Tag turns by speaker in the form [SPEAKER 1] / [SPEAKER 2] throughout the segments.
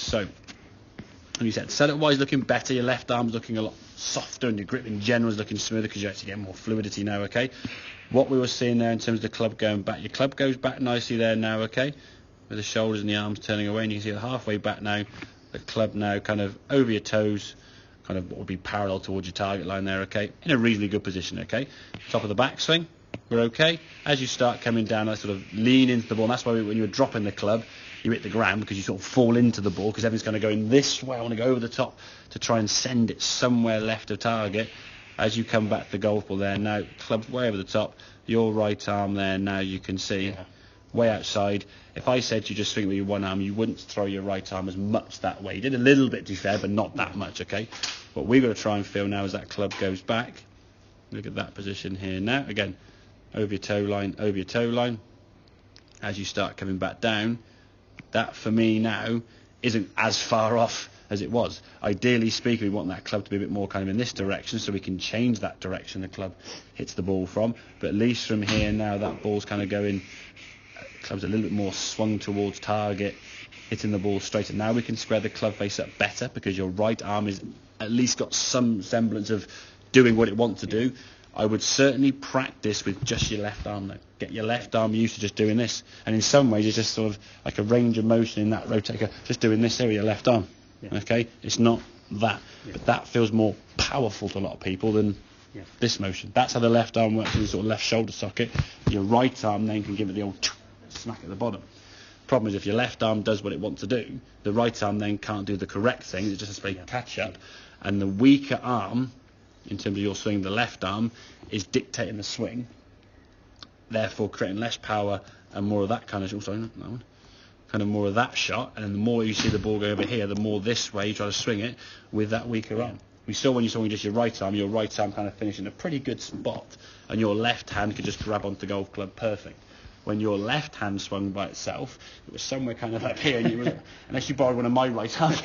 [SPEAKER 1] So, like you said, setup-wise looking better. Your left arm's looking a lot softer, and your grip in general is looking smoother because you're actually getting more fluidity now, okay? What we were seeing there in terms of the club going back, your club goes back nicely there now, okay? With the shoulders and the arms turning away, and you can see it halfway back now. The club now kind of over your toes, kind of what would be parallel towards your target line there, okay? In a reasonably good position, okay? Top of the backswing, we're okay. As you start coming down, I sort of lean into the ball, and that's why when you were dropping the club, you hit the ground because you sort of fall into the ball because everything's going to go in this way. I want to go over the top to try and send it somewhere left of target. As you come back to the golf ball there, now club's way over the top, your right arm there, now you can see way outside. If I said you just swing with your one arm, you wouldn't throw your right arm as much that way. You did a little bit, to be fair, but not that much, okay? What we've got to try and feel now as that club goes back. Look at that position here now. Again, over your toe line, over your toe line. As you start coming back down, that for me now isn't as far off as it was. Ideally speaking, we want that club to be a bit more kind of in this direction so we can change that direction the club hits the ball from. But at least from here now, that ball's kind of going, club's a little bit more swung towards target, hitting the ball straight. And now we can square the club face up better because your right arm is at least got some semblance of doing what it wants to do. I would certainly practice with just your left arm though. Get your left arm used to just doing this. And in some ways it's just sort of like a range of motion in that rotator, just doing this here with your left arm. Okay? It's not that. But that feels more powerful to a lot of people than this motion. That's how the left arm works in the sort of left shoulder socket. Your right arm then can give it the old smack at the bottom. Problem is if your left arm does what it wants to do, the right arm then can't do the correct thing. It just has to play catch up. And the weaker arm, in terms of your swing, the left arm, is dictating the swing, therefore creating less power and more of that kind of, kind of more of that shot, and the more you see the ball go over here, the more this way you try to swing it with that weaker arm. We saw when you swing just your right arm kind of finished in a pretty good spot, and your left hand could just grab onto the golf club perfect. When your left hand swung by itself, it was somewhere kind of up here, and you were, unless you borrowed one of my right arms,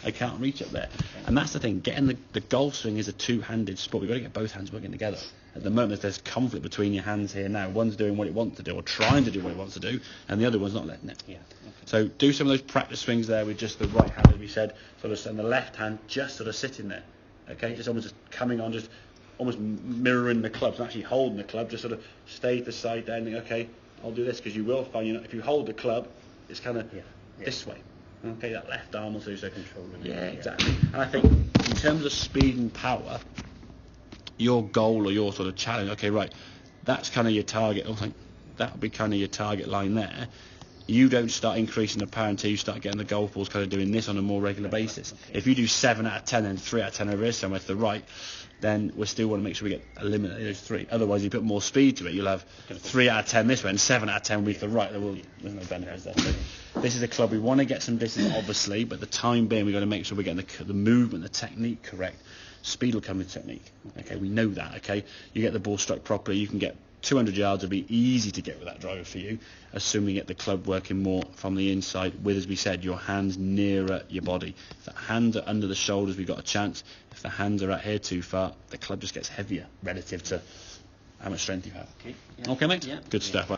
[SPEAKER 1] I can't reach up there. And that's the thing, getting the golf swing is a two-handed sport. We've got to get both hands working together. At the moment, there's conflict between your hands here now. One's doing what it wants to do, or trying to do what it wants to do, and the other one's not letting it. So do some of those practice swings there with just the right hand, as we said, sort of, and the left hand just sort of sitting there. Okay, just almost just coming on, just almost mirroring the club, so actually holding the club, just sort of stay to the side there and think, okay, I'll do this, because you will find, if you hold the club, it's kind of this way. Okay, that left arm will do so. Controlling it. Exactly. And I think in terms of speed and power, your goal or your sort of challenge, okay, right, that's kind of your target. I think that would be kind of your target line there. You don't start increasing the power until you start getting the golf balls kind of doing this on a more regular basis. If you do 7 out of 10 and 3 out of 10 over here somewhere to the right, then we still want to make sure we get eliminated those 3. Otherwise, you put more speed to it, you'll have 3 out of 10 this way and 7 out of 10 with the right. There's no benefits there. So this is a club we want to get some distance, obviously, but the time being, we've got to make sure we're getting the movement, the technique correct. Speed will come with technique. Okay, we know that. Okay, you get the ball struck properly, you can get 200 yards. Will be easy to get with that driver for you, assuming you get the club working more from the inside with, as we said, your hands nearer your body. If the hands are under the shoulders, we've got a chance. If the hands are out here too far, the club just gets heavier relative to how much strength you have. Okay, mate? Good stuff.